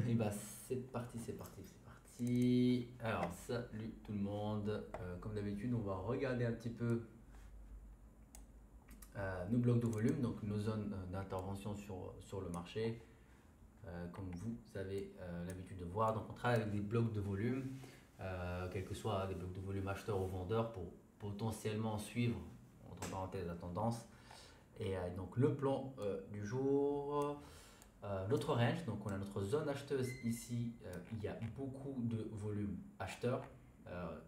Et bah c'est parti, c'est parti, c'est parti. Alors salut tout le monde. Comme d'habitude, on va regarder un petit peu nos blocs de volume, donc nos zones d'intervention sur le marché. Comme vous avez l'habitude de voir, donc on travaille avec des blocs de volume, quels que soient des blocs de volume acheteurs ou vendeurs, pour potentiellement suivre, entre parenthèses, la tendance. Et donc le plan du jour. Notre range, donc on a notre zone acheteuse ici, il y a beaucoup de volume acheteur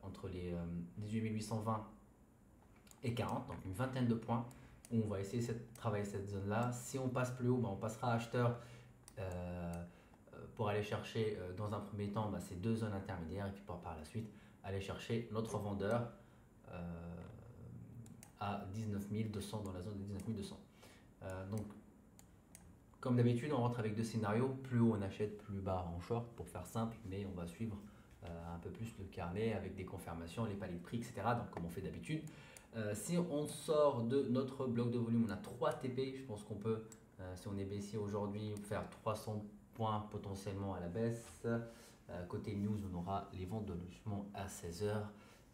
entre les 18 820 et 40, donc une vingtaine de points où on va essayer de travailler cette zone là. Si on passe plus haut, on passera acheteur pour aller chercher dans un premier temps ces deux zones intermédiaires et puis par la suite aller chercher notre vendeur à 19 200, dans la zone de 19 200. Donc comme d'habitude, on rentre avec deux scénarios. Plus haut, on achète, plus bas, on short, pour faire simple, mais on va suivre un peu plus le carnet avec des confirmations, les paliers de prix, etc. Donc, comme on fait d'habitude. Si on sort de notre bloc de volume, on a 3 TP. Je pense qu'on peut, si on est baissier aujourd'hui, faire 300 points potentiellement à la baisse. Côté news, on aura les ventes de logement à 16 heures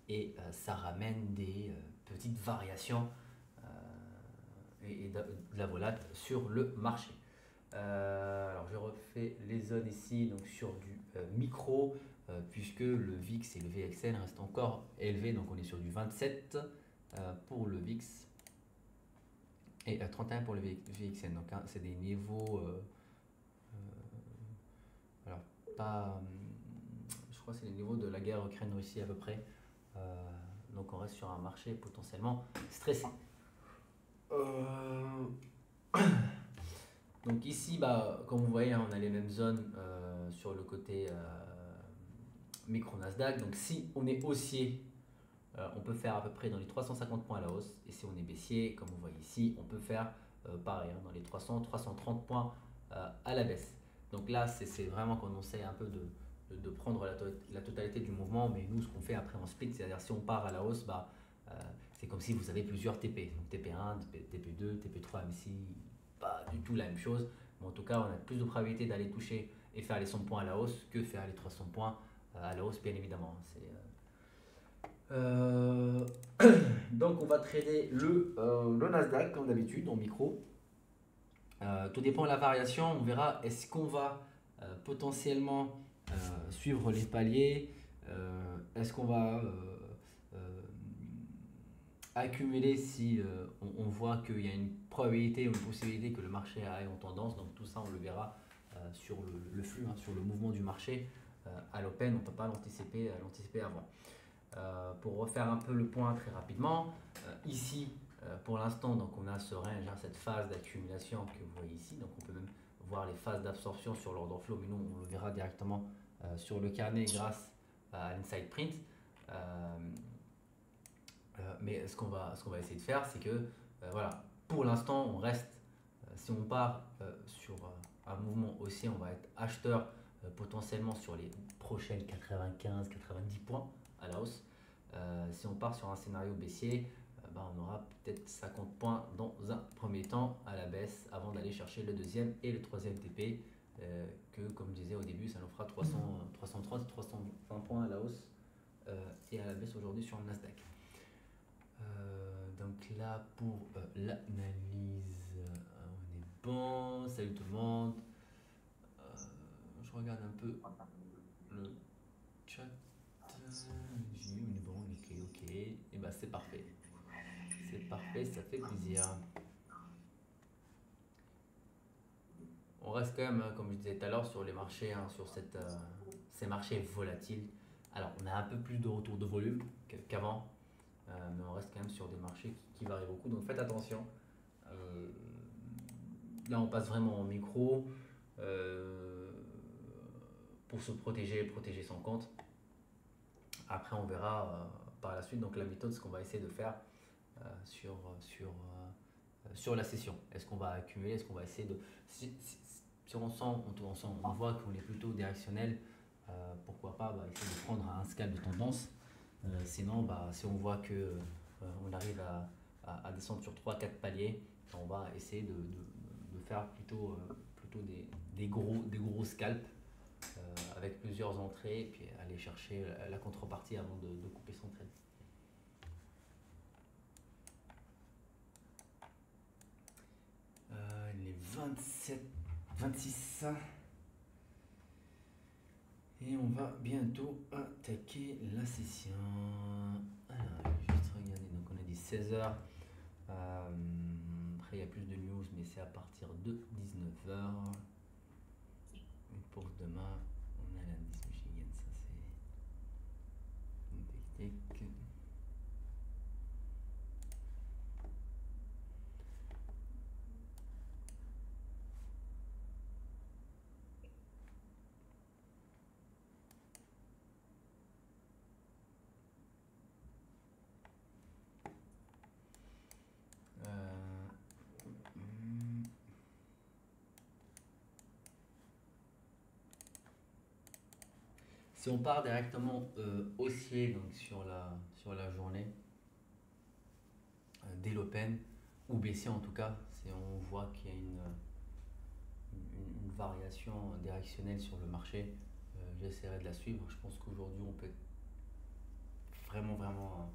et ça ramène des petites variations et de la volate sur le marché. Alors je refais les zones ici, donc sur du micro, puisque le VIX et le VXN restent encore élevés, donc on est sur du 27 pour le VIX et 31 pour le VXN. Donc hein, c'est des niveaux, alors pas, je crois que c'est les niveaux de la guerre Ukraine-Russie à peu près. Donc on reste sur un marché potentiellement stressé. Donc ici, comme vous voyez, on a les mêmes zones sur le côté micro Nasdaq. Donc si on est haussier, on peut faire à peu près dans les 350 points à la hausse. Et si on est baissier, comme vous voyez ici, on peut faire pareil, dans les 300-330 points à la baisse. Donc là, c'est vraiment qu'on essaie un peu de prendre la totalité du mouvement. Mais nous, ce qu'on fait après en split, c'est-à-dire si on part à la hausse, c'est comme si vous avez plusieurs TP. Donc TP1, TP2, TP3, même si pas du tout la même chose. Mais en tout cas, on a plus de probabilité d'aller toucher et faire les 100 points à la hausse que faire les 300 points à la hausse, bien évidemment. Donc on va trader le Nasdaq comme d'habitude en micro. Tout dépend de la variation. On verra est-ce qu'on va potentiellement suivre les paliers. Est-ce qu'on va accumuler si on voit qu'il y a une probabilité ou une possibilité que le marché aille en tendance. Donc tout ça on le verra sur le flux, sur le mouvement du marché à l'open. On ne peut pas l'anticiper avant. Pour refaire un peu le point très rapidement, ici pour l'instant donc on a ce range, cette phase d'accumulation que vous voyez ici. Donc on peut même voir les phases d'absorption sur l'ordre flow, mais nous on le verra directement sur le carnet grâce à l'inside print. Mais ce qu'on va essayer de faire, c'est que voilà, pour l'instant, on reste, si on part sur un mouvement haussier, on va être acheteur potentiellement sur les prochaines 95-90 points à la hausse. Si on part sur un scénario baissier, on aura peut-être 50 points dans un premier temps à la baisse avant d'aller chercher le deuxième et le troisième TP que, comme je disais au début, ça nous fera 330-320 points à la hausse et à la baisse aujourd'hui sur le Nasdaq. Donc là pour l'analyse, on est bon. Salut tout le monde. Je regarde un peu le chat. J'ai on est bon, ok. Et c'est parfait. C'est parfait, ça fait plaisir. On reste quand même, comme je disais tout à l'heure, sur les marchés, sur ces marchés volatiles. Alors on a un peu plus de retour de volume qu'avant. Mais on reste quand même sur des marchés qui varient beaucoup, donc faites attention. Là on passe vraiment en micro pour se protéger son compte. Après on verra par la suite donc la méthode, ce qu'on va essayer de faire sur la session. Est-ce qu'on va accumuler, est-ce qu'on va essayer de... Si on voit qu'on est plutôt directionnel, pourquoi pas essayer de prendre un scalp de tendance. Sinon, si on voit que on arrive à descendre sur 3-4 paliers, on va essayer de faire plutôt des gros scalps avec plusieurs entrées et puis aller chercher la contrepartie avant de couper son trade. Il est 26. Et on va bientôt attaquer la session. Alors, je vais juste regarder. Donc, on a dit 16h. Après, il y a plus de news, mais c'est à partir de 19h. Pour demain, on a l'indice Michigan. Ça, c'est une technique. Si on part directement haussier donc sur la journée, dès l'open, ou baissier en tout cas, si on voit qu'il y a une variation directionnelle sur le marché, j'essaierai de la suivre. Je pense qu'aujourd'hui on peut être vraiment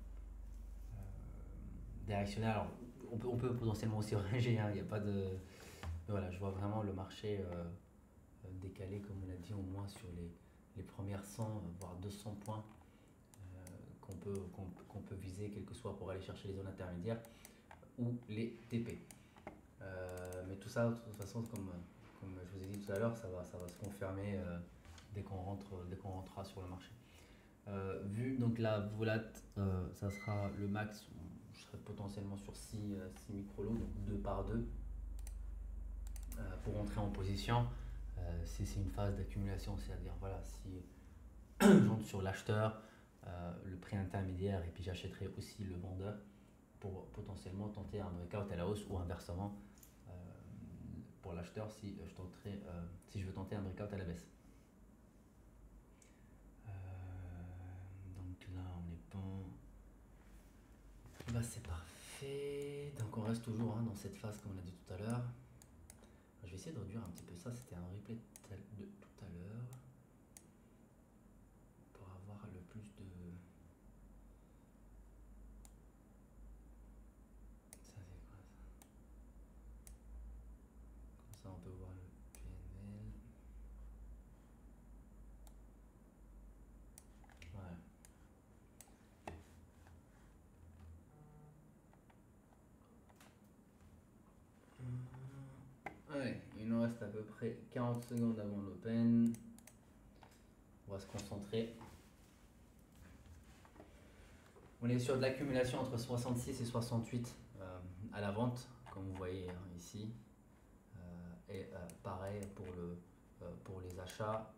directionnel. Alors on peut potentiellement aussi ranger, hein, il n'y a pas de... Mais voilà, je vois vraiment le marché décalé, comme on l'a dit, au moins sur les premières 100 voire 200 points qu'on peut viser, quel que soit pour aller chercher les zones intermédiaires ou les TP. Mais tout ça, de toute façon, comme je vous ai dit tout à l'heure, ça va se confirmer dès qu'on rentrera sur le marché. Vu donc la volate, ça sera le max, je serai potentiellement sur 6 micro-lots, donc 2 par 2 pour entrer en position. Si c'est une phase d'accumulation, c'est-à-dire voilà, si j'entre sur l'acheteur, le prix intermédiaire, et puis j'achèterai aussi le vendeur pour potentiellement tenter un breakout à la hausse, ou inversement pour l'acheteur si je veux tenter un breakout à la baisse. Donc là on est bon. Bah, c'est parfait. Donc on reste toujours dans cette phase comme on l'a dit tout à l'heure. Je vais essayer de réduire un petit peu ça, c'était un replay de tout à l'heure pour avoir le plus de... Ça c'est quoi ça? Comme ça on peut voir le PNL. Ouais. Ouais, il nous reste à peu près 40 secondes avant l'open. On va se concentrer. On est sur de l'accumulation entre 66 et 68 à la vente, comme vous voyez ici. Et pareil pour les achats.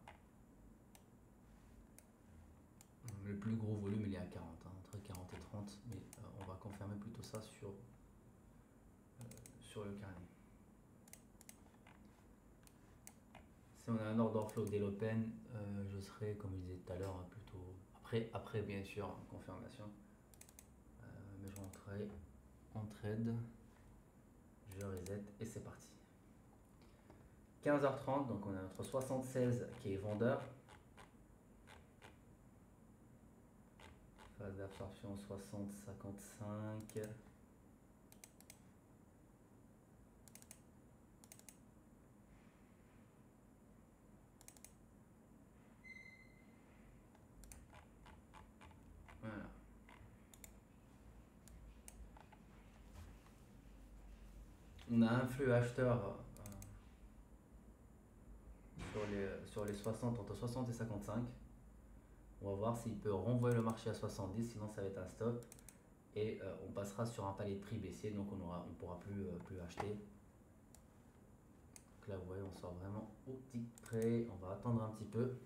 Le plus gros volume il est à 40, entre 40 et 30, mais on va confirmer plutôt ça sur le carnet. Si on a un order flow dès l'open, je serai, comme je disais tout à l'heure, plutôt après bien sûr confirmation. Mais je rentrerai en trade, je reset et c'est parti. 15h30, donc on a notre 76 qui est vendeur. Phase d'absorption 60-55. Voilà. On a un flux acheteur sur les 60, entre 60 et 55. On va voir s'il peut renvoyer le marché à 70, sinon ça va être un stop. Et on passera sur un palier de prix baissier, donc on ne pourra plus acheter. Donc là, vous voyez, on sort vraiment au petit près. On va attendre un petit peu.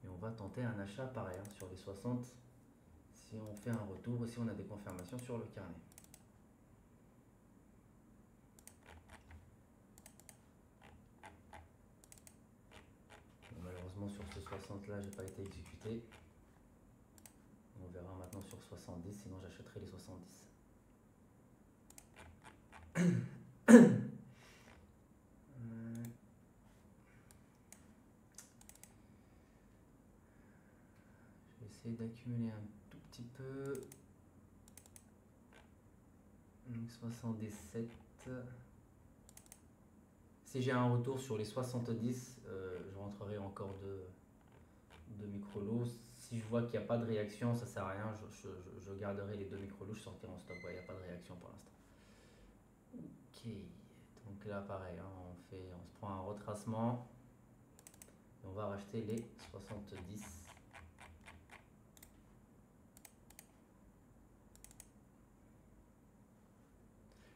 Et on va tenter un achat pareil sur les 60. Si on fait un retour, si on a des confirmations sur le carnet. Bon, malheureusement, sur ce 60 là, j'ai pas été exécuté. On verra maintenant sur 70, sinon j'achèterai les 70. essayer d'accumuler un tout petit peu. Donc 77. Si j'ai un retour sur les 70, je rentrerai encore de micro-lots. Si je vois qu'il n'y a pas de réaction, ça sert à rien, je garderai les 2 micro-lots, je sortirai en stop. Ouais, il n'y a pas de réaction pour l'instant. Ok, donc là pareil, hein, on se prend un retracement et on va racheter les 70.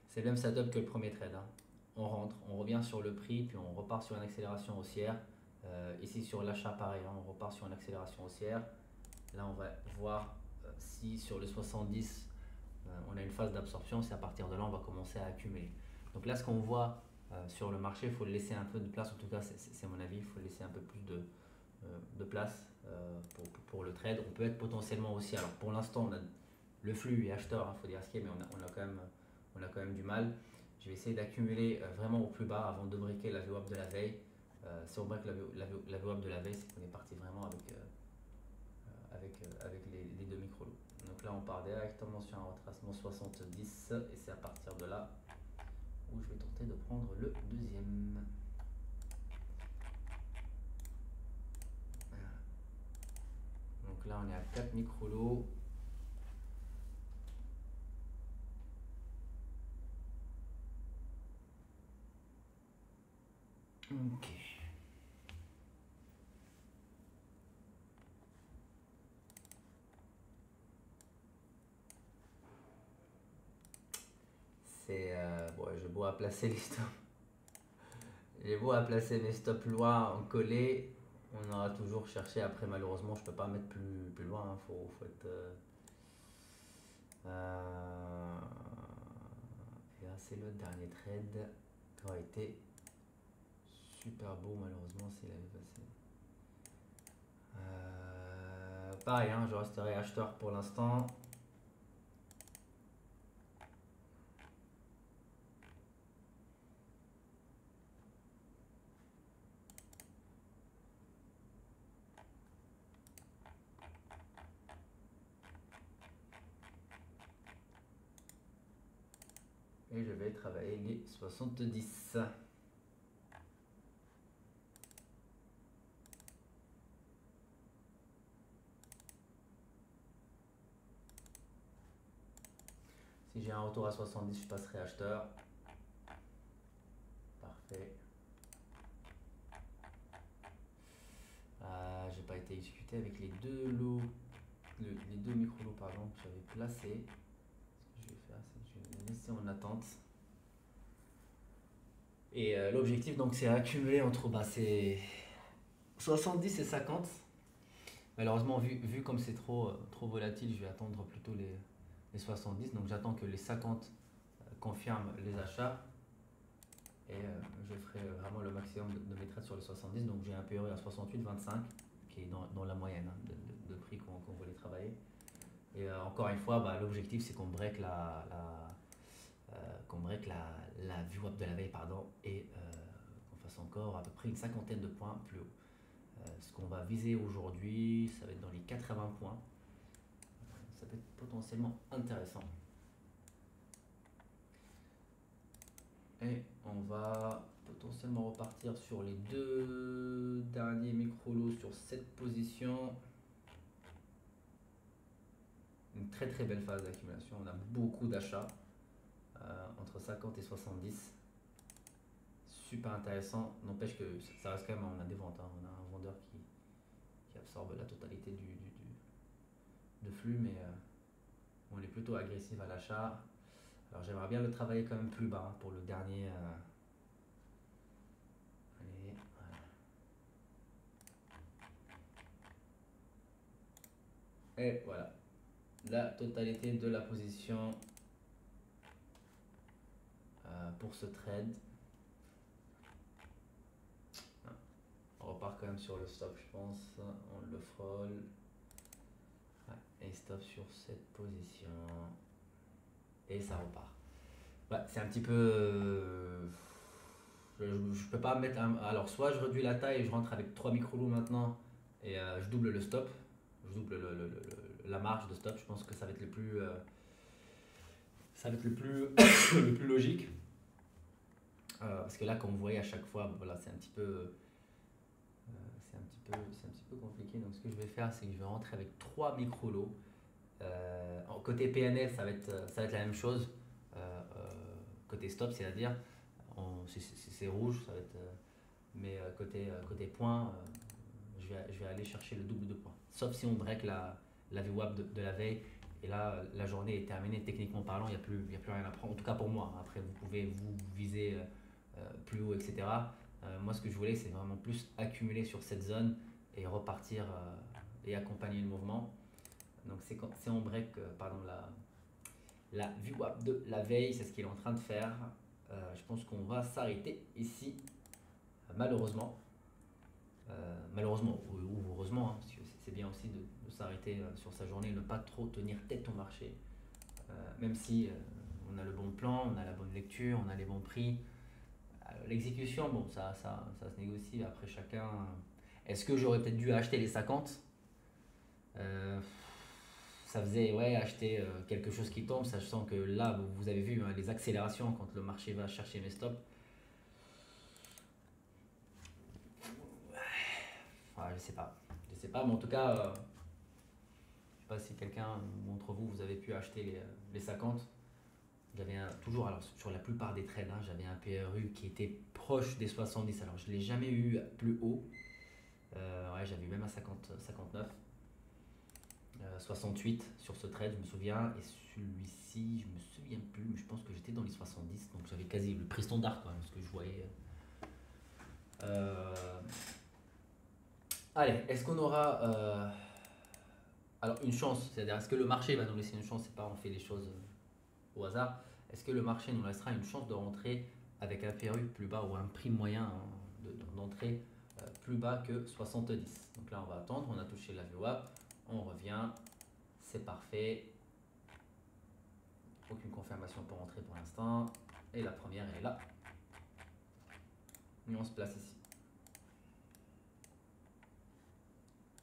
C'est le même setup que le premier trade, hein. On rentre, on revient sur le prix, puis on repart sur une accélération haussière. Ici sur l'achat pareil, hein, on repart sur une accélération haussière. Là on va voir si sur le 70 on a une phase d'absorption, c'est à partir de là on va commencer à accumuler. Donc là ce qu'on voit sur le marché, il faut laisser un peu de place, en tout cas c'est mon avis, il faut laisser un peu plus de place pour le trade. On peut être potentiellement aussi, alors pour l'instant on a le flux est acheteur, il faut dire ce qu'il y a, mais on a quand même du mal. Je vais essayer d'accumuler vraiment au plus bas avant de briquer la VWAP de la veille. Si on brique la VWAP de la veille, c'est qu'on est parti vraiment avec les 2 micro-lots. Donc là, on part directement sur un retracement 70 et c'est à partir de là où je vais tenter de prendre le deuxième. Voilà. Donc là, on est à 4 micro-lots. Ok. Bon, j'ai beau à placer les stops. J'ai beau à placer mes stops loin en collé, on aura toujours cherché. Après, malheureusement, je peux pas mettre plus loin. Hein. Faut être. Et là, c'est le dernier trade qui aurait été super beau. Malheureusement, s'il avait passé. Pareil, hein, je resterai acheteur pour l'instant. Et je vais travailler les 70. Si j'ai un retour à 70, je passerai acheteur. Parfait. J'ai pas été exécuté avec les deux lots, les deux micro-lots pardon, que j'avais placés. Ce que je vais faire, c'est que je vais les laisser en attente. Et l'objectif donc c'est accumuler entre c'est 70 et 50. Malheureusement vu comme c'est trop volatile, je vais attendre plutôt les 70. Donc j'attends que les 50 confirment les achats. Et je ferai vraiment le maximum de mes trades sur les 70. Donc j'ai un PE à 68,25 qui est dans la moyenne hein, de prix qu'on voulait travailler. Et encore une fois, l'objectif c'est qu'on break la VWAP de la veille pardon, et qu'on fasse encore à peu près une cinquantaine de points plus haut. Ce qu'on va viser aujourd'hui, ça va être dans les 80 points. Ça peut être potentiellement intéressant. Et on va potentiellement repartir sur les 2 derniers micro-lots sur cette position. Une très très belle phase d'accumulation. On a beaucoup d'achats entre 50 et 70. Super intéressant. N'empêche que ça reste quand même, on a des ventes. Hein. On a un vendeur qui absorbe la totalité de flux, mais on est plutôt agressif à l'achat. Alors j'aimerais bien le travailler quand même plus bas hein, pour le dernier. Allez, voilà. Et voilà, la totalité de la position pour ce trade. On repart quand même sur le stop, je pense. On le frôle. Et stop sur cette position. Et ça repart. C'est un petit peu. Je peux pas mettre un. Alors, soit je réduis la taille et je rentre avec 3 micro-lots maintenant et je double le stop. Je je double la marge de stop. Je pense que ça va être le plus, le plus logique. Parce que là, comme vous voyez à chaque fois, voilà, c'est un petit peu, c'est un petit peu compliqué. Donc, ce que je vais faire, c'est que je vais rentrer avec 3 micro-lots. Côté PNL, ça va être la même chose. Côté stop, c'est-à-dire, c'est rouge, ça va être. Mais côté points, je vais aller chercher le double de points. Sauf si on break la VWAP de la veille. Et là, la journée est terminée. Techniquement parlant, il n'y a plus rien à prendre. En tout cas pour moi. Après, vous pouvez vous viser plus haut, etc. Moi, ce que je voulais, c'est vraiment plus accumuler sur cette zone et repartir et accompagner le mouvement. Donc, si on break la VWAP de la veille, c'est ce qu'il est en train de faire. Je pense qu'on va s'arrêter ici, malheureusement. Malheureusement ou heureusement, hein, parce que c'est bien aussi de s'arrêter sur sa journée, ne pas trop tenir tête au marché, même si on a le bon plan, on a la bonne lecture, on a les bons prix. L'exécution, bon, ça se négocie après chacun. Est-ce que j'aurais peut-être dû acheter les 50? Ça faisait acheter quelque chose qui tombe, sachant que là, vous avez vu hein, les accélérations quand le marché va chercher mes stops. Je sais pas, mais en tout cas, je sais pas si quelqu'un d'entre vous, vous avez pu acheter les 50. J'avais toujours, alors sur la plupart des trades, hein, j'avais un PRU qui était proche des 70. Alors je l'ai jamais eu plus haut. J'avais eu même à 59. 68 sur ce trade, je me souviens. Et celui-ci, je me souviens plus, mais je pense que j'étais dans les 70. Donc j'avais quasi le prix standard quand même, ce que je voyais. Allez, est-ce qu'on aura alors une chance, c'est-à-dire est-ce que le marché va nous laisser une chance, c'est pas on fait les choses au hasard, est-ce que le marché nous laissera une chance de rentrer avec un PRU plus bas ou un prix moyen hein, d'entrée plus bas que 70. Donc là on va attendre, on a touché la VWAP, on revient, c'est parfait, aucune confirmation pour rentrer pour l'instant, et la première elle est là, et on se place ici.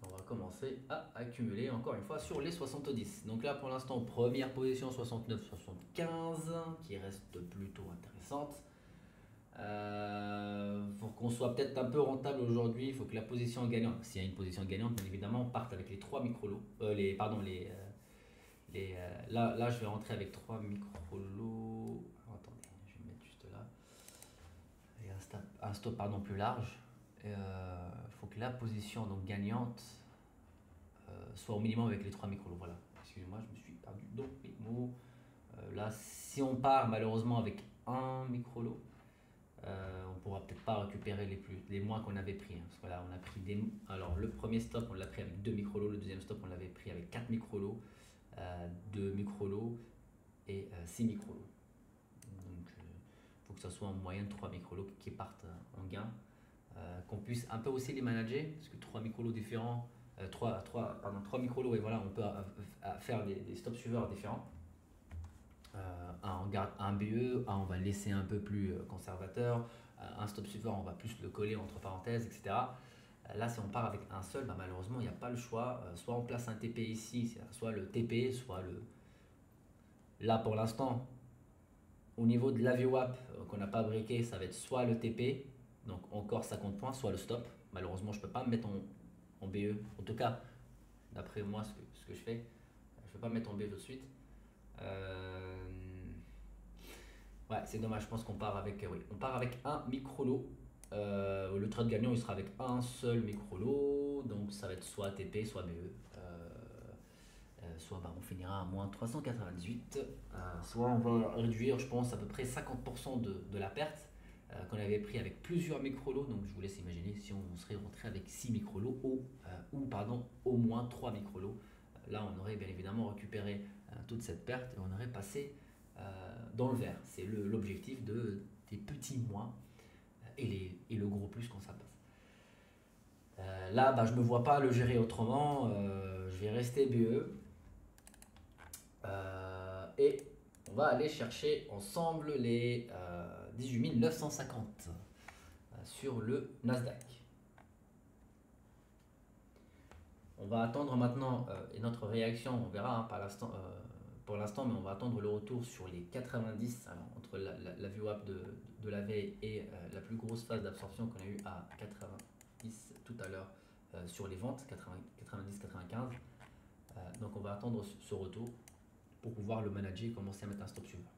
On va commencer à accumuler encore une fois sur les 70. Donc là pour l'instant première position 69-75 qui reste plutôt intéressante. Pour qu'on soit peut-être un peu rentable aujourd'hui, il faut que la position gagnante, s'il y a une position gagnante, bien évidemment, on parte avec les 3 micro-lots. Là, je vais rentrer avec 3 micro-lots. Attendez, je vais mettre juste là. Et un stop plus large. Il faut que la position donc gagnante soit au minimum avec les 3 micro-lots. Voilà, excusez-moi, je me suis perdu dans mes mots. Là, si on part malheureusement avec un micro-lot, on pourra peut-être pas récupérer les moins qu'on avait pris. Hein, parce que là, on a pris alors, le premier stop, on l'a pris avec 2 micro-lots. Le deuxième stop, on l'avait pris avec 4 micro-lots, 2 micro-lots et 6 micro-lots. Donc, il faut que ça soit en moyenne 3 micro-lots qui partent en gain. Qu'on puisse un peu aussi les manager, parce que 3 micro-lots différents, 3 micro-lots, et voilà, on peut faire des stop suiveurs différents. On garde un BE, on va laisser un peu plus conservateur, un stop suivant on va plus le coller entre parenthèses, etc. Là si on part avec un seul, malheureusement il n'y a pas le choix, soit on place un TP ici, soit le TP, soit le... Là pour l'instant, au niveau de la VWAP qu'on n'a pas briqué, ça va être soit le TP, donc encore 50 points, soit le stop. Malheureusement je ne peux pas me mettre en BE, en tout cas d'après moi ce que je fais, je ne peux pas me mettre en BE tout de suite. Ouais, c'est dommage, je pense qu'on part avec, on part avec un micro-lot. Le trade gagnant il sera avec un seul micro-lot, donc ça va être soit TP, soit BE. Soit on finira à moins 398, soit on va réduire, je pense, à peu près 50% de la perte qu'on avait pris avec plusieurs micro-lots. Donc je vous laisse imaginer si on serait rentré avec 6 micro-lots au moins 3 micro-lots. Là, on aurait bien évidemment récupéré toute cette perte et on aurait passé dans le vert. C'est l'objectif des petits moins et le gros plus quand ça passe. Là, je ne me vois pas le gérer autrement. Je vais rester BE. Et on va aller chercher ensemble les 18 950 sur le Nasdaq. On va attendre maintenant, et notre réaction, on verra hein, pour l'instant, mais on va attendre le retour sur les 90, alors, entre la VWAP de la veille et la plus grosse phase d'absorption qu'on a eu à 90 tout à l'heure sur les ventes, 90-95. Donc on va attendre ce retour pour pouvoir le manager et commencer à mettre un stop suivant.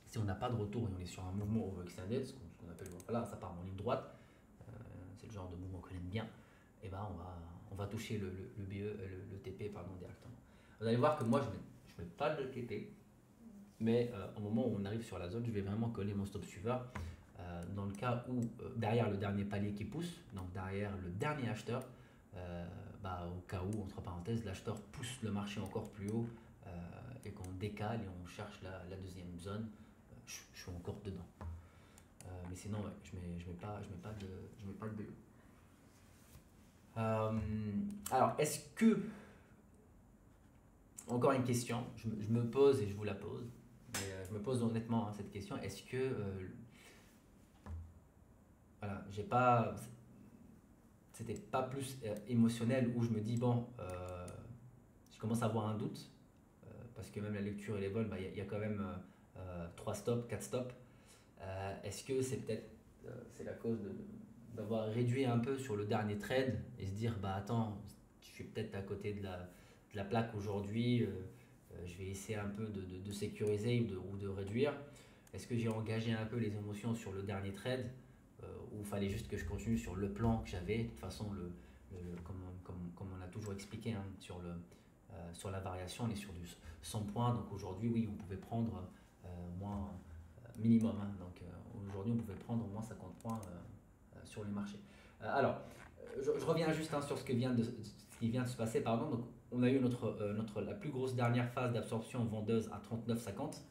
Si on n'a pas de retour et on est sur un mouvement overextended, ce qu'on appelle, voilà, ça part en ligne droite, c'est le genre de mouvement qu'on aime bien, et ben on va toucher le BE, le TP pardon, directement. Vous allez voir que moi je ne mets pas de TP, mais au moment où on arrive sur la zone, je vais vraiment coller mon stop suiveur. Dans le cas où derrière le dernier palier qui pousse, donc derrière le dernier acheteur, au cas où, entre parenthèses, l'acheteur pousse le marché encore plus haut et qu'on décale et on cherche la deuxième zone, je suis encore dedans. Mais sinon, ouais, je mets pas de BE. Alors, est-ce que, encore une question, je me pose et je vous la pose, mais je me pose honnêtement hein, cette question, est-ce que, voilà, c'était pas plus émotionnel où je me dis, bon, je commence à avoir un doute, parce que même la lecture elle est bonne, il y a quand même 3 stops, 4 stops. Est-ce que c'est peut-être c'est la cause d'avoir réduit un peu sur le dernier trade et se dire bah attends, je suis peut-être à côté de la plaque aujourd'hui, je vais essayer un peu de sécuriser ou de réduire. Est-ce que j'ai engagé un peu les émotions sur le dernier trade ou il fallait juste que je continue sur le plan que j'avais. De toute façon, comme on a toujours expliqué hein, sur la variation, on est sur du 100 points. Donc aujourd'hui, oui, on pouvait prendre moins minimum. Hein, donc aujourd'hui, on pouvait prendre au moins 50 points sur les marchés. Je reviens juste hein, sur ce qui vient de se passer. Pardon. Donc, on a eu la plus grosse dernière phase d'absorption vendeuse à 39,50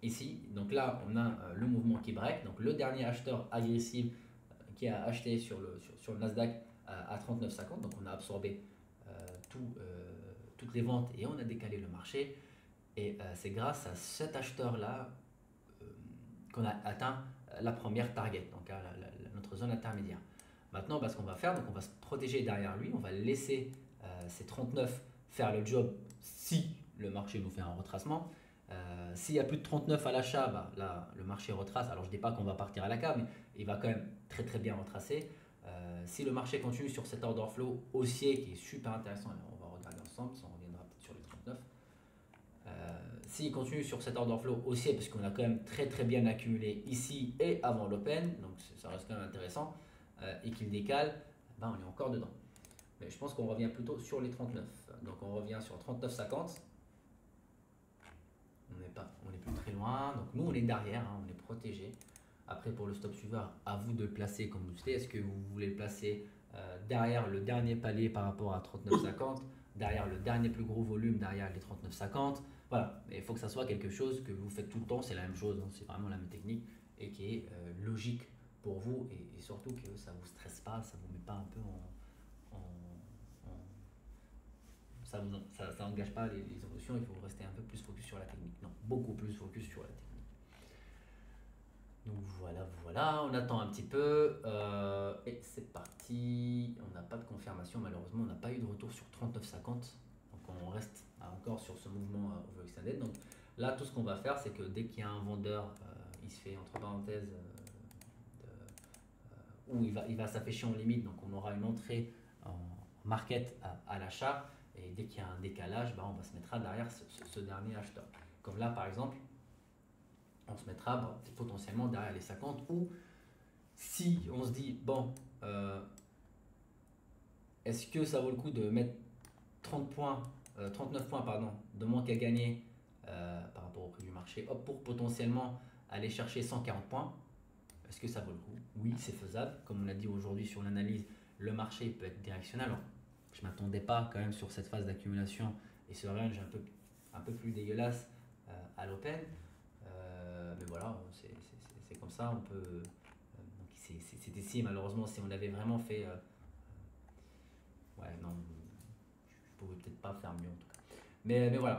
ici. Donc là, on a le mouvement qui break. Donc le dernier acheteur agressif qui a acheté sur le Nasdaq à 39,50. Donc on a absorbé toutes les ventes et on a décalé le marché. Et c'est grâce à cet acheteur-là qu'on a atteint la première target, donc notre zone intermédiaire. Maintenant, ce qu'on va faire, donc on va se protéger derrière lui, on va laisser ces 39 faire le job si le marché nous fait un retracement. S'il y a plus de 39 à l'achat, là le marché retrace. Alors je ne dis pas qu'on va partir à la cave, mais il va quand même très très bien retracer. Si le marché continue sur cet order flow haussier qui est super intéressant, alors on va regarder ensemble, on reviendra peut-être sur les 39. S'il continue sur cet order flow haussier, parce qu'on a quand même très très bien accumulé ici et avant l'open, donc ça reste quand même intéressant, et qu'il décale, on est encore dedans. Mais je pense qu'on revient plutôt sur les 39. Donc on revient sur 39,50. On n'est plus très loin. Donc nous on est derrière, hein, on est protégé. Après pour le stop suiveur, à vous de le placer comme vous souhaitez. Est-ce que vous voulez le placer derrière le dernier palier par rapport à 39,50, derrière le dernier plus gros volume, derrière les 39,50. Voilà, mais il faut que ça soit quelque chose que vous faites tout le temps, c'est la même chose, hein, c'est vraiment la même technique et qui est logique pour vous et surtout que ça ne vous stresse pas, ça ne vous met pas un peu ça n'engage pas les émotions, il faut rester un peu plus focus sur la technique. Non, beaucoup plus focus sur la technique. Donc voilà, on attend un petit peu et c'est parti. On n'a pas de confirmation, malheureusement, on n'a pas eu de retour sur 39,50. Donc on reste encore sur ce mouvement overextended. Donc là, tout ce qu'on va faire, c'est que dès qu'il y a un vendeur, il se fait entre parenthèses où il va s'afficher en limite. Donc on aura une entrée en market à l'achat. Et dès qu'il y a un décalage, on va se mettre derrière ce dernier acheteur. Comme là, par exemple, on se mettra potentiellement derrière les 50 ou si on se dit, bon, est-ce que ça vaut le coup de mettre 39 points de moins qu'à gagner par rapport au prix du marché pour potentiellement aller chercher 140 points. Est-ce que ça vaut le coup? Oui, c'est faisable. Comme on l'a dit aujourd'hui sur l'analyse, le marché peut être directionnel. Alors, je ne m'attendais pas quand même sur cette phase d'accumulation et ce range un peu plus dégueulasse à l'open. Mais voilà, c'est comme ça. On peut. C'est ici, malheureusement, si on avait vraiment fait. Ouais, non, je pouvais peut-être pas faire mieux en tout cas. Mais voilà.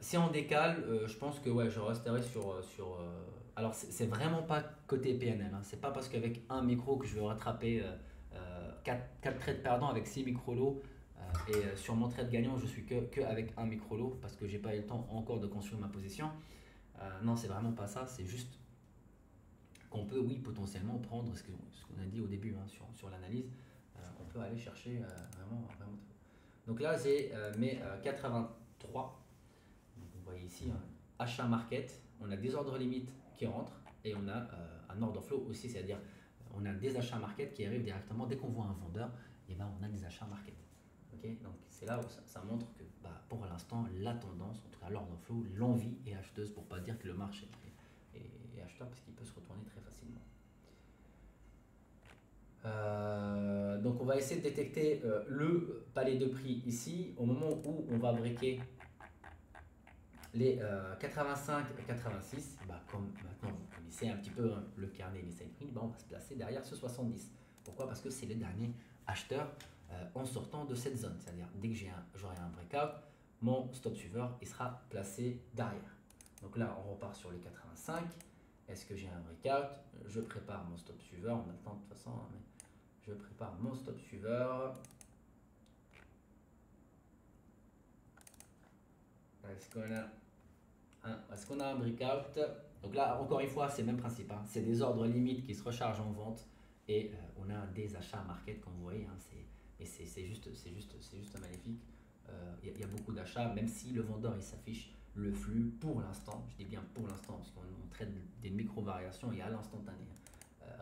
Si on décale, je pense que ouais, je resterai sur alors c'est vraiment pas côté PNL, hein. C'est pas parce qu'avec un micro que je vais rattraper 4 trades perdants avec 6 micro-lots. Et sur mon trade gagnant, je suis que avec un micro-lot parce que j'ai pas eu le temps encore de construire ma position. Non, c'est vraiment pas ça, c'est juste qu'on peut, oui, potentiellement prendre ce qu'on a dit au début hein, sur l'analyse. On peut aller chercher vraiment. Donc là, j'ai mes 83. Donc vous voyez ici, hein, achat market, on a des ordres limites qui rentrent et on a un order flow aussi, c'est-à-dire on a des achats market qui arrivent directement dès qu'on voit un vendeur, et ben on a des achats market. Okay, donc c'est là où ça montre que bah, pour l'instant la tendance, en tout cas l'ordre flow, l'envie est acheteuse pour pas dire que le marché est acheteur parce qu'il peut se retourner très facilement. Donc on va essayer de détecter le palier de prix ici au moment où on va breaker les 85 et 86. Bah, comme maintenant vous connaissez un petit peu hein, le carnet des side print, bah, on va se placer derrière ce 70. Pourquoi? Parce que c'est le dernier acheteur en sortant de cette zone, c'est-à-dire dès que j'aurai un breakout, mon stop suiveur il sera placé derrière. Donc là on repart sur les 85. Est-ce que j'ai un breakout? Je prépare mon stop suiveur, on attend de toute façon, hein, mais je prépare mon stop suiveur. Est-ce qu'on a un breakout? Donc là encore une fois c'est le même principe, hein. C'est des ordres limites qui se rechargent en vente et on a des achats market comme vous voyez, hein. C'est juste magnifique. Il y a beaucoup d'achats, même si le vendeur il s'affiche le flux pour l'instant, je dis bien pour l'instant parce qu'on traite des micro-variations et à l'instantané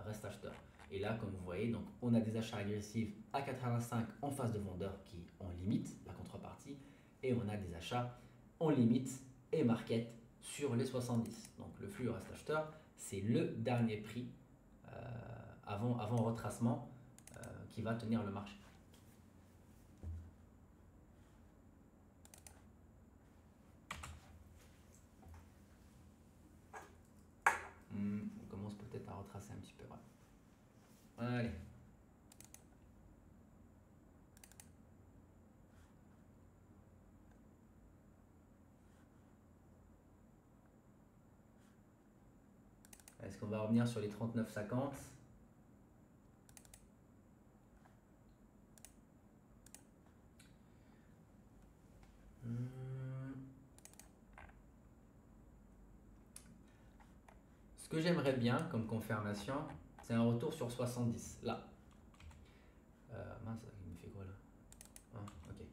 reste acheteur. Et là comme vous voyez, donc on a des achats agressifs à 85 en face de vendeurs qui en limite la contrepartie et on a des achats en limite et market sur les 70. Donc le flux reste acheteur, c'est le dernier prix avant retracement qui va tenir le marché. On commence peut-être à retracer un petit peu. Ouais. Allez. Est-ce qu'on va revenir sur les 39,50? Ce que j'aimerais bien comme confirmation, c'est un retour sur 70. Là. Mince, il me fait quoi là? Ah, ok.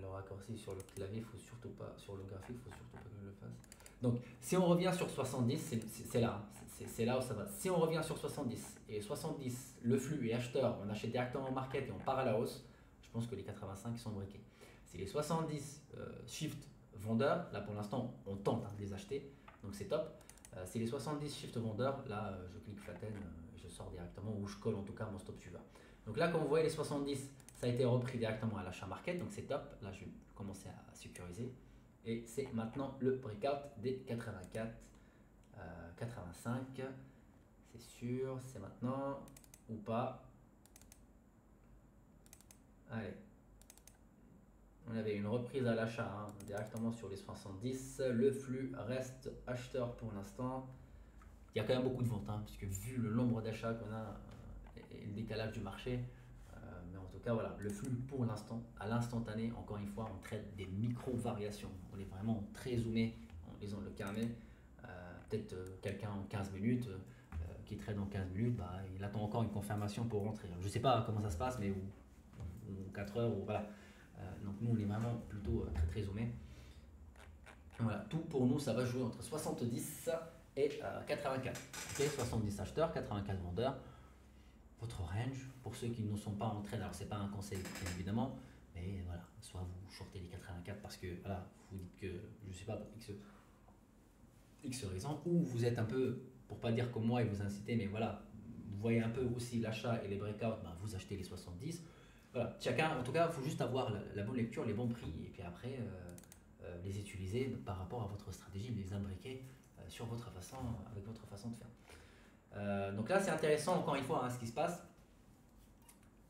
Le raccourci sur le clavier, faut surtout pas, sur le graphique, faut surtout pas que je le fasse. Donc, si on revient sur 70, c'est là. C'est là où ça va. Si on revient sur 70 et 70, le flux est acheteur, on achète directement au market et on part à la hausse, je pense que les 85 sont briqués. Si les 70 shift vendeurs, là pour l'instant on tente de les acheter, donc c'est top. Si les 70 shift vendeurs, là je clique flatten, je sors directement ou je colle en tout cas mon stop suiveur. Donc là comme vous voyez les 70, ça a été repris directement à l'achat market, donc c'est top. Là je vais commencer à sécuriser. Et c'est maintenant le breakout des 84, 85. C'est sûr, c'est maintenant ou pas. Allez. On avait une reprise à l'achat hein, directement sur les 70. Le flux reste acheteur pour l'instant. Il y a quand même beaucoup de ventes, hein, puisque vu le nombre d'achats qu'on a et le décalage du marché, mais en tout cas voilà, le flux pour l'instant, à l'instantané, encore une fois, on traite des micro-variations. On est vraiment très zoomé en lisant le carnet. Peut-être quelqu'un en 15 minutes qui trade en 15 minutes, bah, il attend encore une confirmation pour rentrer. Je ne sais pas comment ça se passe, mais ou 4 heures, ou voilà. Donc nous on est vraiment plutôt très zoomé. Voilà, tout pour nous ça va jouer entre 70 et 84. Okay, 70 acheteurs, 84 vendeurs. Votre range, pour ceux qui ne sont pas en trade, alors c'est pas un conseil bien évidemment, mais voilà, soit vous shortez les 84 parce que voilà, vous dites que je sais pas pour X raison, ou vous êtes un peu, pour pas dire comme moi et vous inciter, mais voilà, vous voyez un peu aussi l'achat et les breakouts, ben vous achetez les 70. Voilà, chacun, en tout cas, il faut juste avoir la bonne lecture, les bons prix, et puis après, les utiliser par rapport à votre stratégie, les imbriquer sur votre façon, avec votre façon de faire. Donc là, c'est intéressant, encore une fois, hein, ce qui se passe.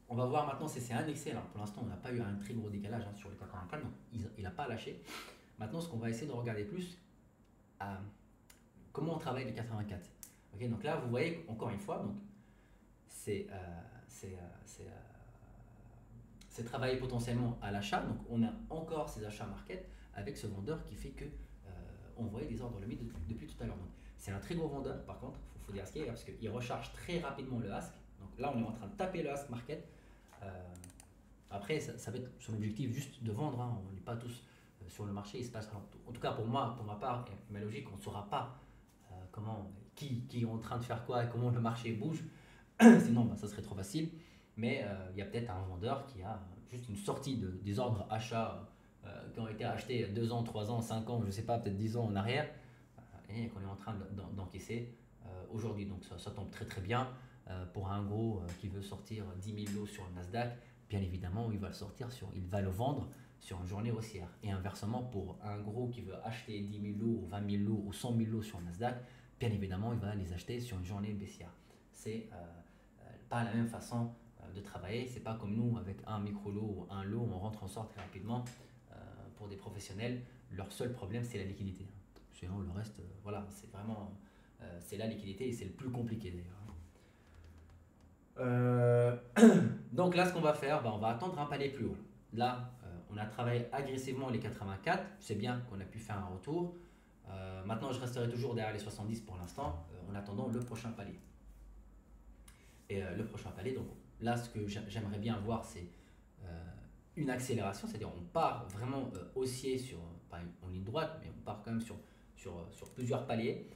On va voir maintenant, c'est indexé. Alors pour l'instant, on n'a pas eu un très gros décalage hein, sur les 84, donc il n'a pas lâché. Maintenant, ce qu'on va essayer de regarder plus, comment on travaille les 84. Okay, donc là, vous voyez, encore une fois, donc c'est c'est euh, c'est, euh, c'est travailler potentiellement à l'achat. Donc on a encore ces achats market avec ce vendeur qui fait que on voyait des ordres limites depuis tout à l'heure. Donc c'est un très gros vendeur par contre, faut dire ce qu'il y a parce qu'il recharge très rapidement le ask. Donc là on est en train de taper le ask market. Euh, Après ça va être son objectif juste de vendre, hein. On n'est pas tous sur le marché. Il se passe, en tout cas pour moi, pour ma part et ma logique, on ne saura pas comment, qui est en train de faire quoi et comment le marché bouge. Sinon, bah, ça serait trop facile. Mais il y a peut-être un vendeur qui a juste une sortie des ordres achats qui ont été achetés 2 ans, 3 ans, 5 ans, je ne sais pas, peut-être 10 ans en arrière, et qu'on est en train d'encaisser aujourd'hui. Donc ça tombe très très bien. Pour un gros qui veut sortir 10 000 lots sur le Nasdaq, bien évidemment, il va le vendre sur une journée haussière. Et inversement, pour un gros qui veut acheter 10 000 lots, ou 20 000 lots, ou 100 000 lots sur le Nasdaq, bien évidemment, il va les acheter sur une journée baissière. C'est pas la même façon de travailler. C'est pas comme nous avec un micro lot ou un lot, on rentre en sort très rapidement. Pour des professionnels, leur seul problème c'est la liquidité. Sinon le reste, voilà, c'est vraiment c'est la liquidité et c'est le plus compliqué d'ailleurs. Donc là, ce qu'on va faire, bah, on va attendre un palier plus haut. Là, on a travaillé agressivement les 84. C'est bien qu'on a pu faire un retour. Maintenant, je resterai toujours derrière les 70 pour l'instant, en attendant le prochain palier. Et le prochain palier, donc là, ce que j'aimerais bien voir, c'est une accélération, c'est-à-dire on part vraiment haussier sur, pas en ligne droite, mais on part quand même sur plusieurs paliers,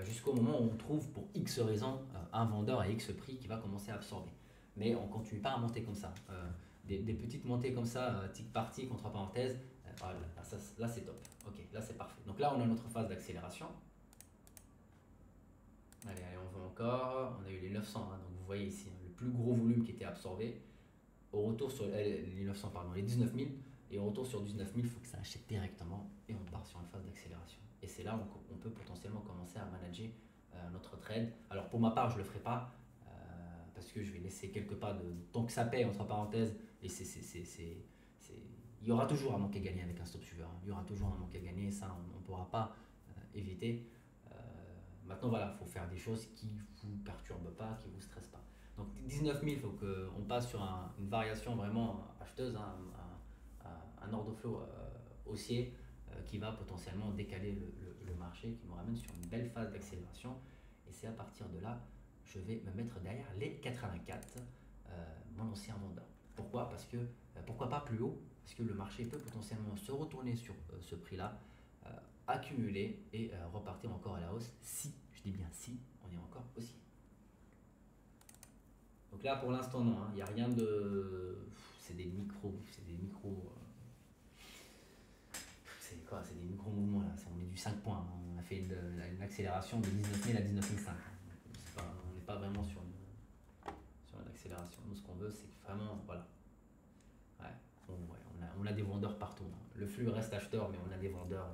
jusqu'au moment où on trouve pour X raison un vendeur à X prix qui va commencer à absorber. Mais on ne continue pas à monter comme ça. Des petites montées comme ça, tic par tic, entre parenthèses, voilà, là c'est top. Ok, là c'est parfait. Donc là on a notre phase d'accélération. Allez, on va encore. On a eu les 900, hein, donc vous voyez ici hein, le plus gros volume qui était absorbé. Au retour sur les 900, pardon, les 19 000, et au retour sur 19 000, il faut que ça achète directement et on part sur une phase d'accélération. Et c'est là où on peut potentiellement commencer à manager notre trade. Alors pour ma part, je ne le ferai pas parce que je vais laisser quelques pas de tant que ça paye entre parenthèses. Et il y aura toujours un manque à gagner avec un stop suiveur. Il y aura toujours un manque à gagner, ça on ne pourra pas éviter. Maintenant voilà, il faut faire des choses qui ne vous perturbent pas, qui ne vous stressent pas. Donc 19 000, il faut qu'on passe sur une variation vraiment acheteuse, hein, un order flow haussier qui va potentiellement décaler le marché, qui nous ramène sur une belle phase d'accélération. Et c'est à partir de là, je vais me mettre derrière les 84, mon ancien vendeur. Pourquoi? Parce que, pourquoi pas plus haut? Parce que le marché peut potentiellement se retourner sur ce prix-là, accumuler et repartir encore à la hausse si, je dis bien si, on est encore haussier. Donc là, pour l'instant, non. Il n'y a rien de. C'est des micros. C'est des micros. C'est quoi? C'est des micro-mouvements là. On est du 5 points. On a fait une accélération de 19 000 à 19 500. On n'est pas vraiment sur une accélération. Nous, ce qu'on veut, c'est vraiment. Voilà. Ouais. On a des vendeurs partout. Le flux reste acheteur, mais on a des vendeurs.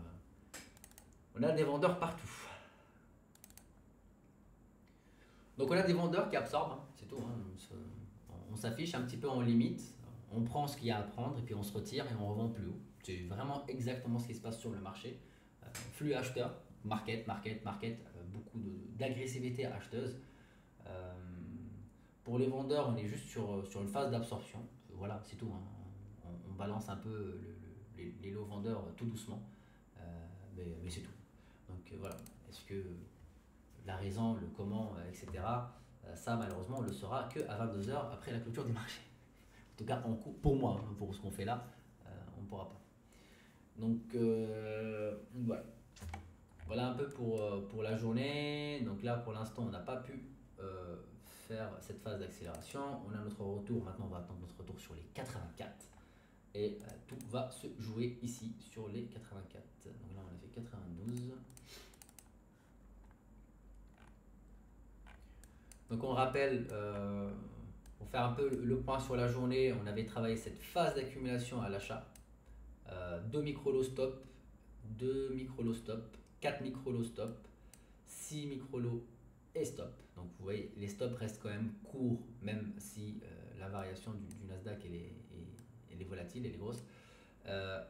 On a des vendeurs partout. Donc on a des vendeurs qui absorbent, hein, c'est tout. Hein. On s'affiche un petit peu en limite, on prend ce qu'il y a à prendre et puis on se retire et on revend plus haut. C'est vraiment exactement ce qui se passe sur le marché. Flux acheteur, market, beaucoup d'agressivité acheteuse. Pour les vendeurs, on est juste sur une phase d'absorption. Voilà, c'est tout. Hein. On balance un peu les lots vendeurs tout doucement, mais c'est tout. Donc voilà, est-ce que la raison, le comment, etc. Ça, malheureusement, on le saura qu'à 22 heures après la clôture du marché. En tout cas, pour moi, hein, pour ce qu'on fait là, on ne pourra pas. Donc, voilà. Voilà un peu pour la journée. Donc là, pour l'instant, on n'a pas pu faire cette phase d'accélération. On a notre retour. Maintenant, on va attendre notre retour sur les 84. Et tout va se jouer ici sur les 84. Donc là, on a fait 92. Donc on rappelle, pour faire un peu le point sur la journée, on avait travaillé cette phase d'accumulation à l'achat. 2 micro-lots stop, 2 micro-lots stop, 4 micro-lots stop, 6 micro-lots et stop. Donc vous voyez, les stops restent quand même courts, même si la variation du Nasdaq elle est volatile, elle est grosse.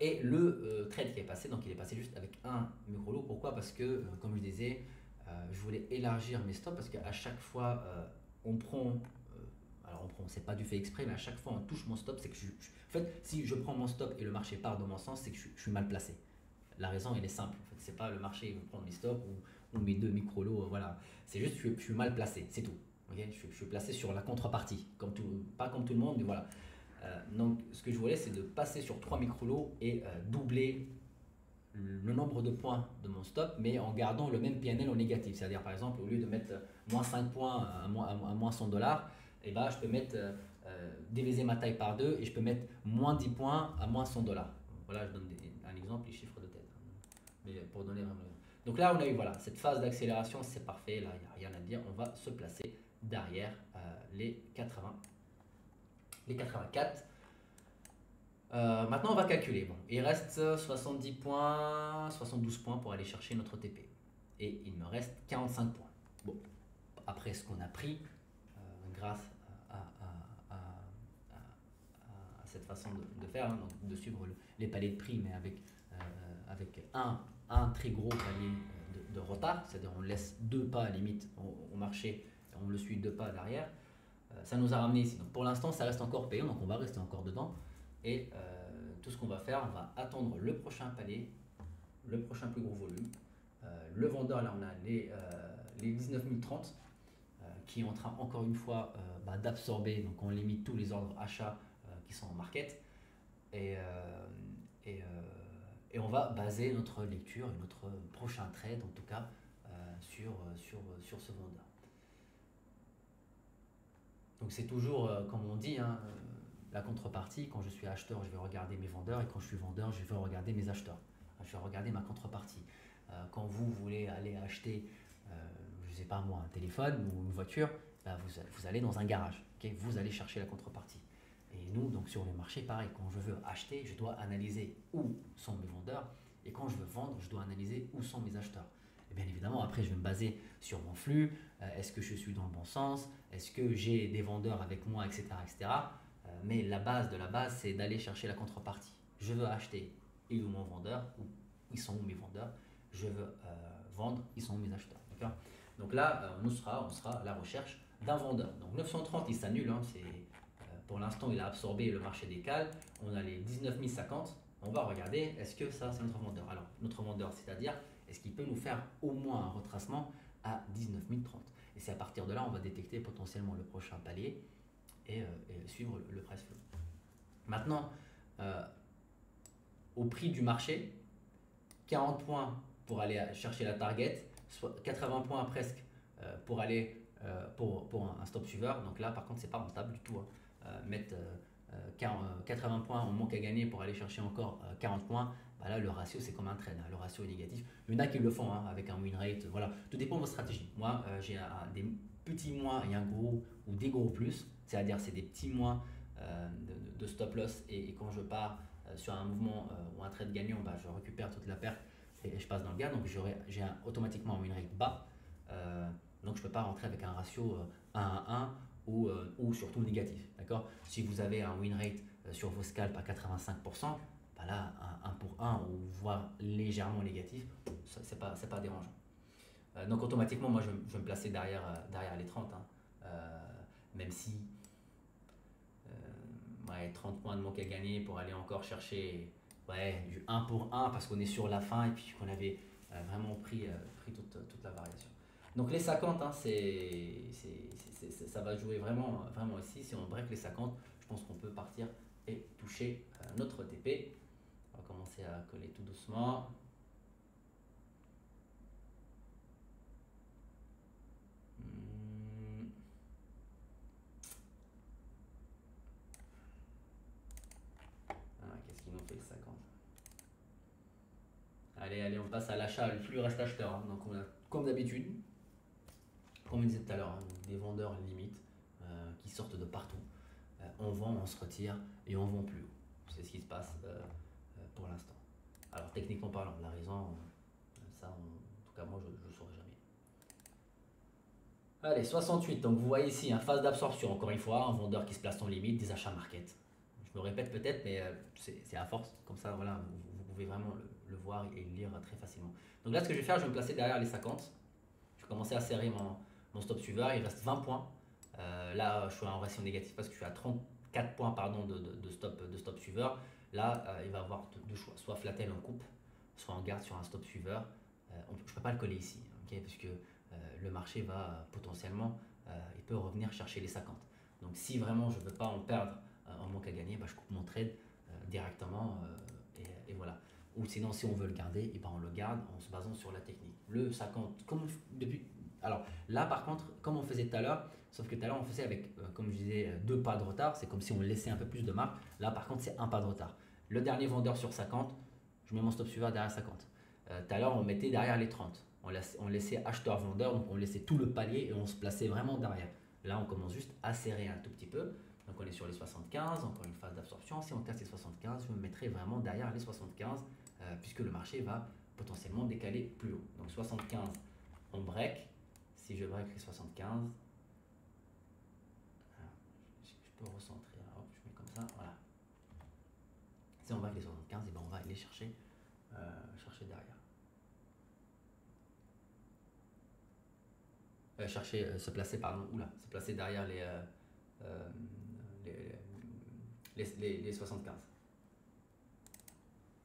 Et le trade qui est passé, donc il est passé juste avec un micro-lot. Pourquoi? Parce que, comme je disais, je voulais élargir mes stops parce qu'à chaque fois on prend, alors on prend, c'est pas du fait exprès, mais à chaque fois on touche mon stop, c'est que en fait, si je prends mon stop et le marché part dans mon sens, c'est que je suis mal placé. La raison, elle est simple. En fait, c'est pas le marché qui va prendre mes stops ou mes deux micro-lots, voilà. C'est juste que je suis mal placé, c'est tout. Okay, je suis placé sur la contrepartie, pas comme tout le monde, mais voilà. Donc, ce que je voulais, c'est de passer sur 3 micro-lots et doubler le nombre de points de mon stop, mais en gardant le même PNL en négatif. C'est-à-dire, par exemple, au lieu de mettre moins 5 points à moins 100 dollars, et ben, je peux mettre, diviser ma taille par 2 et je peux mettre moins 10 points à moins 100 dollars. Voilà, je donne un exemple, les chiffres de tête. Mais pour donner vraiment. Donc là, on a eu voilà, cette phase d'accélération, c'est parfait, là, il n'y a rien à dire. On va se placer derrière les 84. Maintenant, on va calculer. Bon, il reste 70 points, 72 points pour aller chercher notre TP. Et il me reste 45 points. Bon, après ce qu'on a pris, grâce à cette façon de faire, hein, donc de suivre les paliers de prix, mais avec un très gros palier de retard, c'est-à-dire on laisse 2 pas limite au marché, on le suit 2 pas derrière. Ça nous a ramené ici. Donc pour l'instant, ça reste encore payant, donc on va rester encore dedans. Et tout ce qu'on va faire, on va attendre le prochain palier, le prochain plus gros volume. Le vendeur, là, on a les 19 030 qui est en train, encore une fois, d'absorber. Donc on limite tous les ordres achats qui sont en market. Et on va baser notre lecture et notre prochain trade, en tout cas, sur ce vendeur. Donc c'est toujours, comme on dit, hein, la contrepartie. Quand je suis acheteur, je vais regarder mes vendeurs, et quand je suis vendeur, je vais regarder mes acheteurs. Je vais regarder ma contrepartie. Quand vous voulez aller acheter, je ne sais pas moi, un téléphone ou une voiture, vous allez dans un garage. Okay, vous allez chercher la contrepartie. Et nous, donc sur le marché, pareil, quand je veux acheter, je dois analyser où sont mes vendeurs, et quand je veux vendre, je dois analyser où sont mes acheteurs. Et bien évidemment, après, je vais me baser sur mon flux. Est-ce que je suis dans le bon sens? Est-ce que j'ai des vendeurs avec moi, etc. etc. Mais la base de la base, c'est d'aller chercher la contrepartie. Je veux acheter, il est où mon vendeur? Ou ils sont où mes vendeurs? Je veux vendre, ils sont où mes acheteurs? Donc là, on sera à la recherche d'un vendeur. Donc 930, il s'annule. Hein, pour l'instant, il a absorbé le marché des cales. On a les 19 050. On va regarder, est-ce que ça, c'est notre vendeur? Alors, notre vendeur, c'est-à-dire, est-ce qu'il peut nous faire au moins un retracement à 19 030? Et c'est à partir de là, on va détecter potentiellement le prochain palier et suivre le price flow. Maintenant, au prix du marché, 40 points pour aller chercher la target, soit 80 points presque pour aller pour un stop suiveur. Donc là, par contre, c'est pas rentable du tout. Hein. Mettre 80 points en manque à gagner pour aller chercher encore 40 points, bah là, le ratio, c'est comme un trade. Hein. Le ratio est négatif. Il y en a qui le font hein, avec un win rate. Voilà. Tout dépend de votre stratégie. Moi, j'ai des petits moins et un gros ou des gros plus. C'est-à-dire, c'est des petits moins de stop loss. Et quand je pars sur un mouvement ou un trade gagnant, bah, je récupère toute la perte et je passe dans le gain. Donc, j'ai automatiquement un win rate bas. Donc, je ne peux pas rentrer avec un ratio 1 à 1 ou surtout négatif. D'accord? Si vous avez un win rate sur vos scalps à 85%, bah là, un 1 pour 1 ou voire légèrement négatif, c'est pas dérangeant. Donc automatiquement, moi, je vais me placer derrière les 30. Hein. Même si 30 points de manque à gagner pour aller encore chercher du 1 pour 1 parce qu'on est sur la fin et puis qu'on avait vraiment pris toute la variation. Donc les 50, hein, ça va jouer vraiment ici. Si on break les 50, je pense qu'on peut partir et toucher notre TP. On va commencer à coller tout doucement. Qu'est-ce qu'ils nous fait les 50? Allez, on passe à l'achat. Le flux reste acheteur. Hein. Donc on a, comme d'habitude, comme on disait tout à l'heure, hein, des vendeurs limites qui sortent de partout. On vend, on se retire et on vend plus haut. C'est ce qui se passe pour l'instant. Alors techniquement parlant, la raison, ça en tout cas moi je ne saurais jamais. Allez, 68, donc vous voyez ici, hein, phase d'absorption, encore une fois, un vendeur qui se place en limite, des achats market. Je me répète peut-être, mais c'est à force, comme ça voilà, vous pouvez vraiment le voir et le lire très facilement. Donc là ce que je vais faire, je vais me placer derrière les 50. Je vais commencer à serrer mon stop suiveur, il reste 20 points. Là, je suis en ratio négatif parce que je suis à 34 points pardon, de stop suiveur. Là, il va avoir deux choix. Soit flatter en coupe, soit en garde sur un stop suiveur. Je ne peux pas le coller ici, okay, puisque le marché va potentiellement, il peut revenir chercher les 50. Donc si vraiment je ne veux pas en perdre en manque à gagner, bah, je coupe mon trade directement et voilà. Ou sinon, si on veut le garder, et ben on le garde en se basant sur la technique. Le 50, alors là, par contre, comme on faisait tout à l'heure, sauf que tout à l'heure, on faisait avec, comme je disais, 2 pas de retard. C'est comme si on laissait un peu plus de marque. Là, par contre, c'est un pas de retard. Le dernier vendeur sur 50, je mets mon stop suiveur derrière 50. Tout à l'heure, on mettait derrière les 30. On laissait acheteur-vendeur, donc on laissait tout le palier et on se plaçait vraiment derrière. Là, on commence juste à serrer un tout petit peu. Donc on est sur les 75, encore une phase d'absorption. Si on teste les 75, je me mettrai vraiment derrière les 75 puisque le marché va potentiellement décaler plus haut. Donc 75, on break. Si je break les 75, je peux recentrer. Hop, je mets comme ça, voilà. Si on break les 75, et ben on va aller chercher derrière. Se placer, pardon, se placer derrière les 75.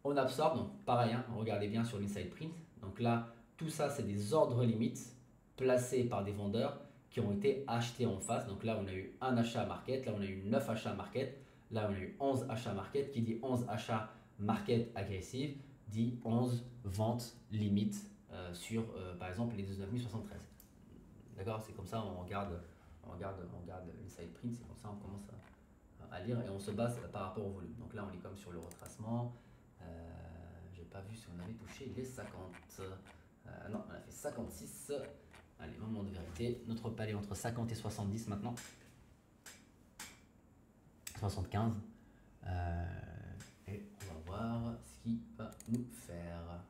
On absorbe, donc pareil, hein, regardez bien sur l'inside print. Donc là, tout ça, c'est des ordres limites placés par des vendeurs qui ont été achetés en face. Donc là, on a eu un achat market, là, on a eu 9 achats market, là, on a eu 11 achats market. Qui dit 11 achats market agressifs dit 11 ventes limites sur, par exemple, les 19 073. D'accord, c'est comme ça, on regarde l'inside print, c'est comme ça, on commence à lire et on se base par rapport au volume. Donc là, on est comme sur le retracement. J'ai pas vu si on avait touché les 50. Non, on a fait 56. Allez, moment de vérité. Notre palier entre 50 et 70 maintenant. 75. Et on va voir ce qu'il va nous faire.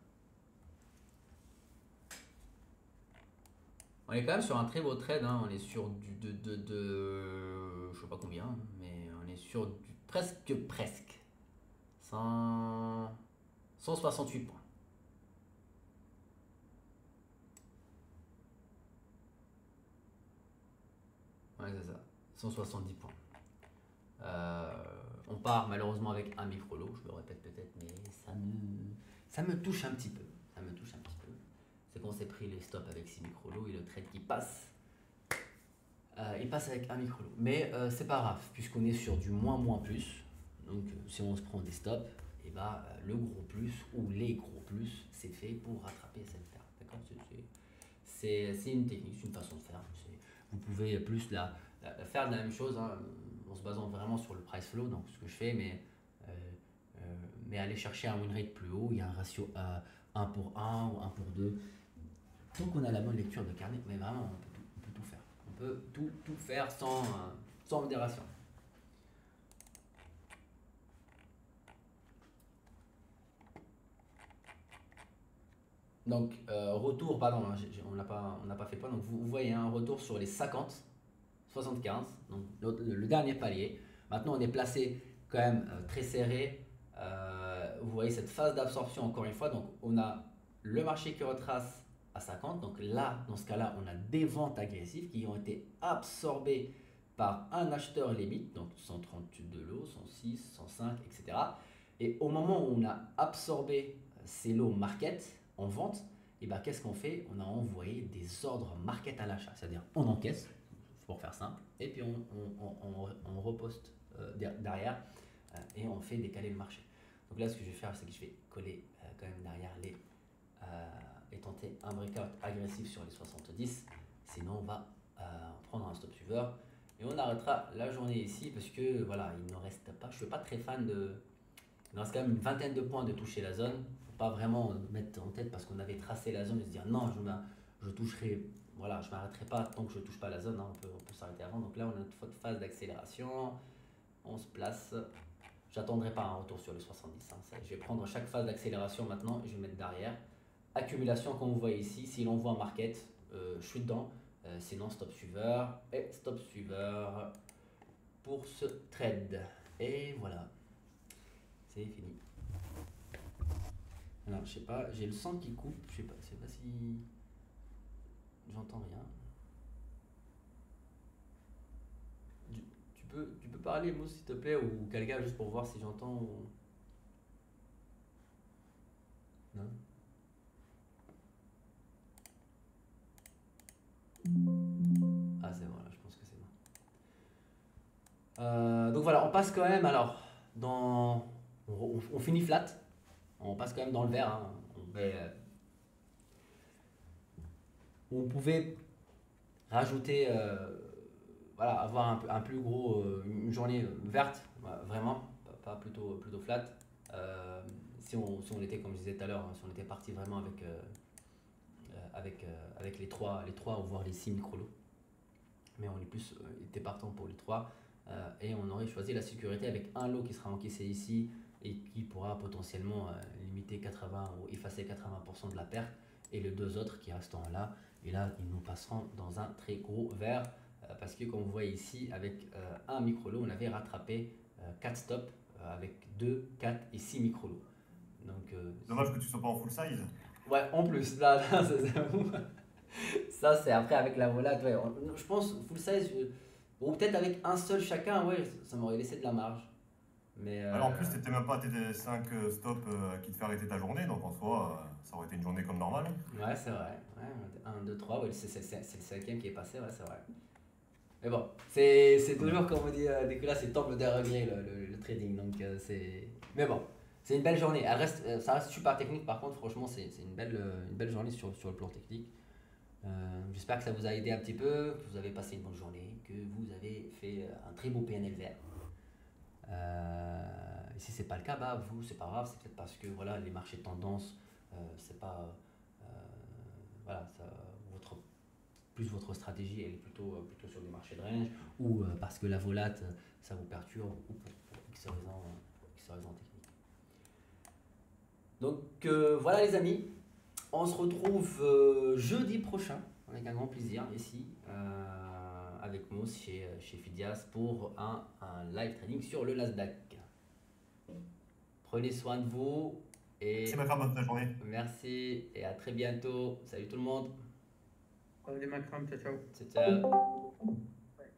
On est quand même sur un très beau trade, hein. On est sur je sais pas combien, mais on est sur du presque 168 points. Ouais, c'est ça, 170 points. On part malheureusement avec un micro-lot, je me répète peut-être, mais ça me touche un petit peu. C'est qu'on s'est pris les stops avec 6 micro-lots et le trade qui passe, il passe avec un micro-lot. Mais c'est pas grave, puisqu'on est sur du moins plus. Donc si on se prend des stops, et bah, le gros plus ou les gros plus, c'est fait pour rattraper cette perte. D'accord, c'est une technique, c'est une façon de faire. Vous pouvez plus faire de la même chose, hein, en se basant vraiment sur le price flow, donc ce que je fais, mais aller chercher un win rate plus haut. Il y a un ratio 1 pour 1 ou 1 pour 2. Tant qu'on a la bonne lecture de carnet, mais vraiment, on peut tout faire. On peut tout faire sans modération. Donc, retour, pardon, hein, on n'a pas fait le point. Donc, vous voyez un retour sur les 50, 75, donc le dernier palier. Maintenant, on est placé quand même très serré. Vous voyez cette phase d'absorption encore une fois. Donc, on a le marché qui retrace à 50. Donc là, dans ce cas-là, on a des ventes agressives qui ont été absorbées par un acheteur limite, donc 138 de lots, 106, 105, etc. Et au moment où on a absorbé ces lots market en vente, et ben, qu'est-ce qu'on fait? On a envoyé des ordres market à l'achat, c'est-à-dire on encaisse, pour faire simple, et puis on reposte derrière et on fait décaler le marché. Donc là, ce que je vais faire, c'est que je vais coller quand même derrière et tenter un breakout agressif sur les 70. Sinon, on va prendre un stop suiveur et on arrêtera la journée ici parce que voilà, il ne reste pas. Je ne suis pas très fan de. Il reste quand même une vingtaine de points de toucher la zone. Faut pas vraiment mettre en tête parce qu'on avait tracé la zone et se dire non, je toucherai. Voilà, je m'arrêterai pas tant que je touche pas la zone. Hein, on peut s'arrêter avant. Donc là, on a notre phase d'accélération. On se place. J'attendrai pas un retour sur les 70. Hein. Je vais prendre chaque phase d'accélération maintenant et je vais mettre derrière. Accumulation, comme vous voyez ici, s'il envoie un market, je suis dedans. Sinon, stop suiveur et stop suiveur pour ce trade. Et voilà, c'est fini. Alors, je sais pas, j'ai le son qui coupe. Je sais pas si j'entends rien. parler, Mousse, s'il te plaît, ou quelqu'un juste pour voir si j'entends ou... Non? Ah, c'est bon, là, je pense que c'est bon. Donc voilà, on passe quand même, alors, dans... on finit flat, on passe quand même dans le vert, hein. On pouvait rajouter, voilà, avoir un plus gros, une journée verte, vraiment, pas plutôt flat. Si on était, comme je disais tout à l'heure, hein, si on était parti vraiment avec les trois voire les 6 micro-lots. Mais on est plus était partant pour les 3 et on aurait choisi la sécurité avec un lot qui sera encaissé ici et qui pourra potentiellement limiter 80 ou effacer 80% de la perte et les deux autres qui resteront là. Et là, ils nous passeront dans un très gros verre parce que comme vous voyez ici, avec un micro-lot, on avait rattrapé 4 stops avec 2, 4 et 6 micro-lots. Donc, Dommage que tu sois pas en full size. ouais, en plus, là, ça c'est après avec la volate, ouais. Je pense full size, ou peut-être avec un seul chacun, ouais, ça m'aurait laissé de la marge. Mais Alors en plus, t'étais même pas à tes 5 stops qui te fait arrêter ta journée, donc en soi, ça aurait été une journée comme normale. ouais, c'est vrai. Ouais, 1, 2, 3, ouais, c'est le cinquième qui est passé, ouais, c'est vrai. Mais bon, c'est toujours comme on dit, Nicolas, c'est temple de regret le trading. Donc mais bon, c'est une belle journée. Ça reste super technique, par contre, franchement, c'est une belle journée sur le plan technique. J'espère que ça vous a aidé un petit peu, que vous avez passé une bonne journée, que vous avez fait un très beau PNL vert. Si c'est pas le cas, bah vous, c'est pas grave, c'est peut-être parce que voilà, les marchés de tendance, c'est pas. euh, voilà, plus votre stratégie elle est plutôt sur des marchés de range, ou parce que la volate, ça vous perturbe, ou pour X raisons techniques. Donc voilà les amis, on se retrouve jeudi prochain avec un grand plaisir ici avec Mousse chez Fidias pour un live trading sur le Nasdaq. Prenez soin de vous C'est et ma femme, bonne journée. merci et à très bientôt. Salut tout le monde. Salut Macron, ciao ciao. Ciao ciao. Ouais.